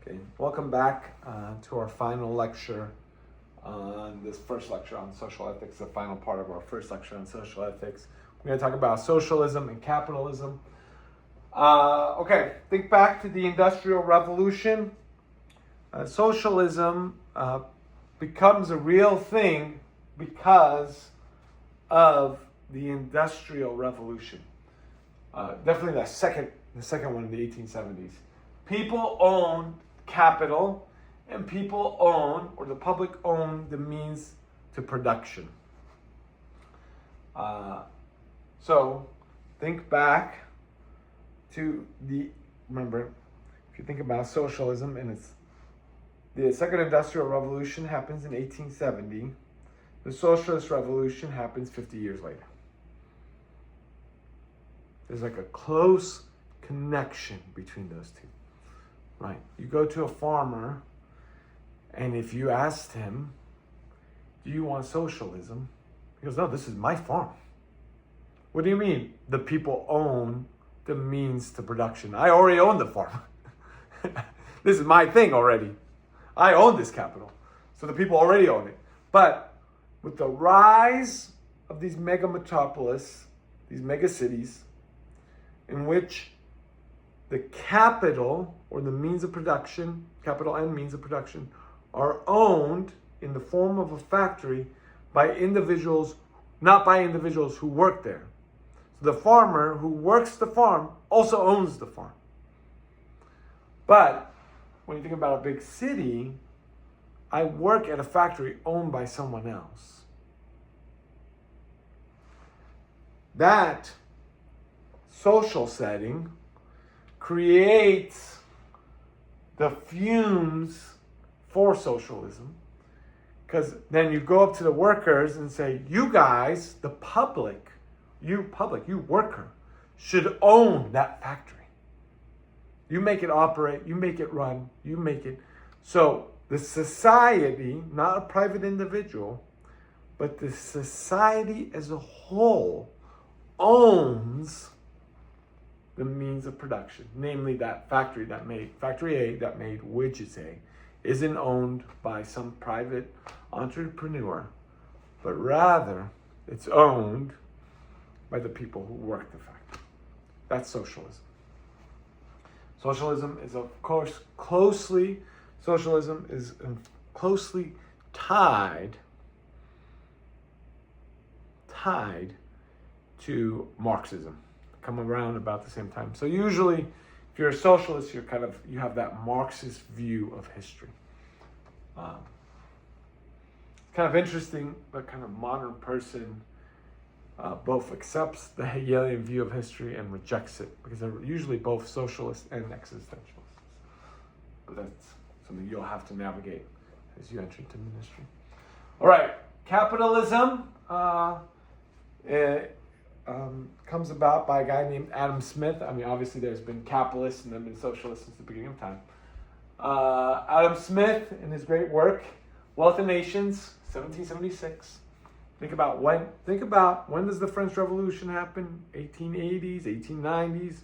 Okay, welcome back to our final lecture on this first lecture on social ethics, the final part of our first lecture on social ethics. We're going to talk about socialism and capitalism. Okay, think back to the Industrial Revolution. Socialism becomes a real thing because of the Industrial Revolution. Definitely the second one in the 1870s. People owned capital, and people own, or the public owned, the means to production. So think back to remember, if you think about socialism, and the second industrial revolution happens in 1870, the socialist revolution happens 50 years later. There's like a close connection between those two. Right. You go to a farmer, and if you asked him, do you want socialism? He goes, no, this is my farm. What do you mean? The people own the means to production. I already own the farm. This is my thing already. I own this capital. So the people already own it. But with the rise of these mega metropolis, these mega cities, in which the capital or the means of production, capital and means of production, are owned in the form of a factory by individuals, not by individuals who work there. So the farmer who works the farm also owns the farm. But when you think about a big city, I work at a factory owned by someone else. That social setting creates the fumes for socialism, because then you go up to the workers and say, you guys, the public, you worker, should own that factory. You make it operate, you make it run, you make it. So the society, not a private individual, but the society as a whole owns the means of production, namely that factory A that made widgets A, isn't owned by some private entrepreneur, but rather it's owned by the people who work the factory. That's socialism. Socialism is, of course, closely tied to Marxism. Come around about the same time. So usually, if you're a socialist, you have that Marxist view of history. Kind of interesting, but kind of modern person both accepts the Hegelian view of history and rejects it, because they're usually both socialists and existentialists. But that's something you'll have to navigate as you enter into ministry. All right, capitalism. Comes about by a guy named Adam Smith. I mean, obviously there's been capitalists and there have been socialists since the beginning of time. Adam Smith, in his great work, Wealth of Nations, 1776. Think about when does the French Revolution happen? 1880s, 1890s.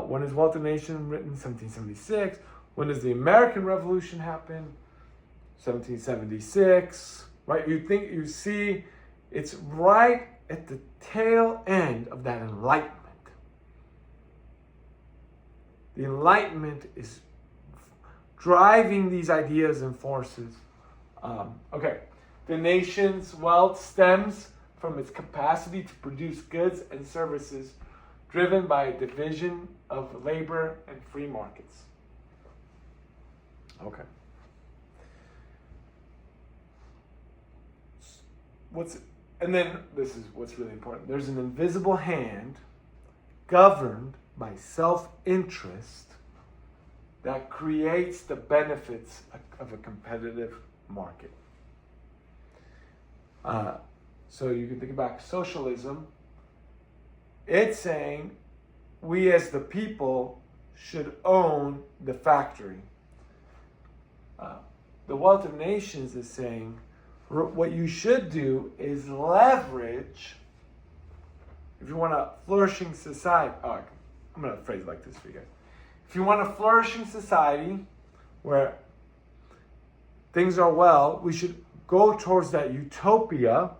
When is Wealth of Nations written? 1776. When does the American Revolution happen? 1776. Right? You see, it's right at the tail end of that Enlightenment. The Enlightenment is driving these ideas and forces. The nation's wealth stems from its capacity to produce goods and services driven by a division of labor and free markets. Okay. And then this is what's really important. There's an invisible hand governed by self-interest that creates the benefits of a competitive market. So you can think about socialism. It's saying we as the people should own the factory. The Wealth of Nations is saying what you should do is leverage, if you want a flourishing society, I'm going to phrase it like this for you guys. If you want a flourishing society, where things are well, we should go towards that utopia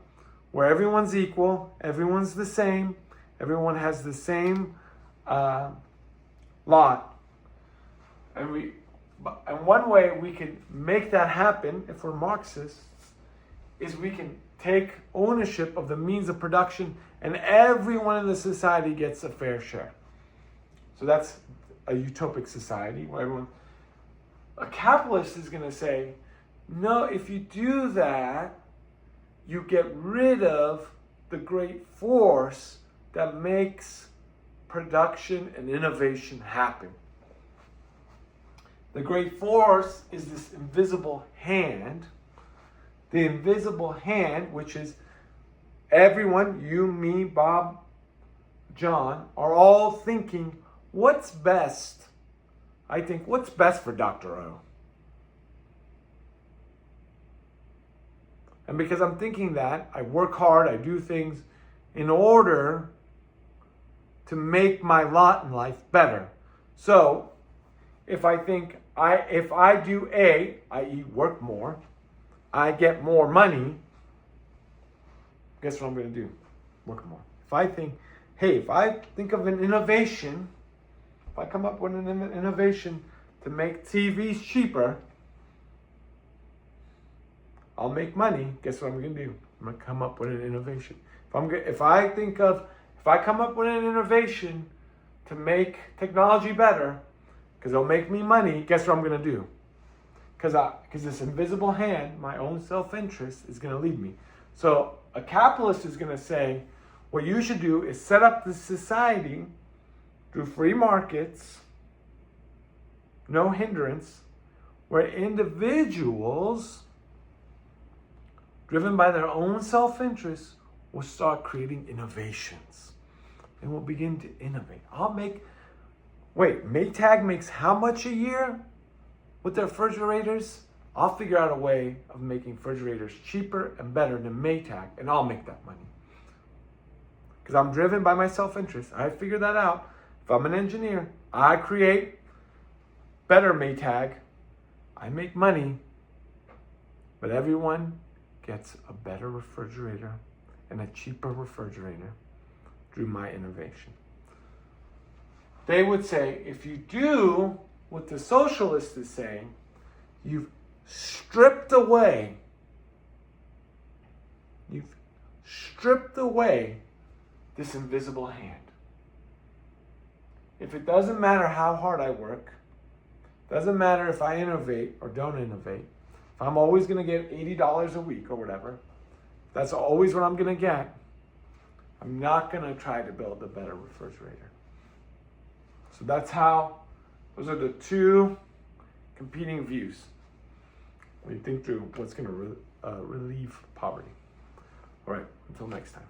where everyone's equal, everyone's the same, everyone has the same lot. And one way we can make that happen, if we're Marxists, is we can take ownership of the means of production and everyone in the society gets a fair share. So that's a utopic society where everyone... A capitalist is going to say, no, if you do that, you get rid of the great force that makes production and innovation happen. The great force is this invisible hand. The invisible hand, which is everyone, you, me, Bob, John, are all thinking, what's best? I think, what's best for Dr. O? And because I'm thinking that, I work hard, I do things in order to make my lot in life better. So, if I think, if I do A, i.e. work more, I get more money, guess what I'm going to do? Work more. If I think of an innovation, if I come up with an innovation to make TVs cheaper, I'll make money. Guess what I'm going to do? I'm going to come up with an innovation. If I come up with an innovation to make technology better, because it'll make me money, guess what I'm going to do? Because this invisible hand, my own self-interest, is going to lead me. So a capitalist is going to say, what you should do is set up this society through free markets, no hindrance, where individuals, driven by their own self-interest, will start creating innovations. And will begin to innovate. Maytag makes how much a year with their refrigerators? I'll figure out a way of making refrigerators cheaper and better than Maytag, and I'll make that money. Because I'm driven by my self-interest. I figured that out. If I'm an engineer, I create better Maytag. I make money. But everyone gets a better refrigerator and a cheaper refrigerator through my innovation. They would say, if you do what the socialist is saying, you've stripped away this invisible hand. If it doesn't matter how hard I work, doesn't matter if I innovate or don't innovate, if I'm always going to get $80 a week or whatever, that's always what I'm going to get, I'm not going to try to build a better refrigerator. So those are the two competing views when you think through what's going to relieve poverty. All right, until next time.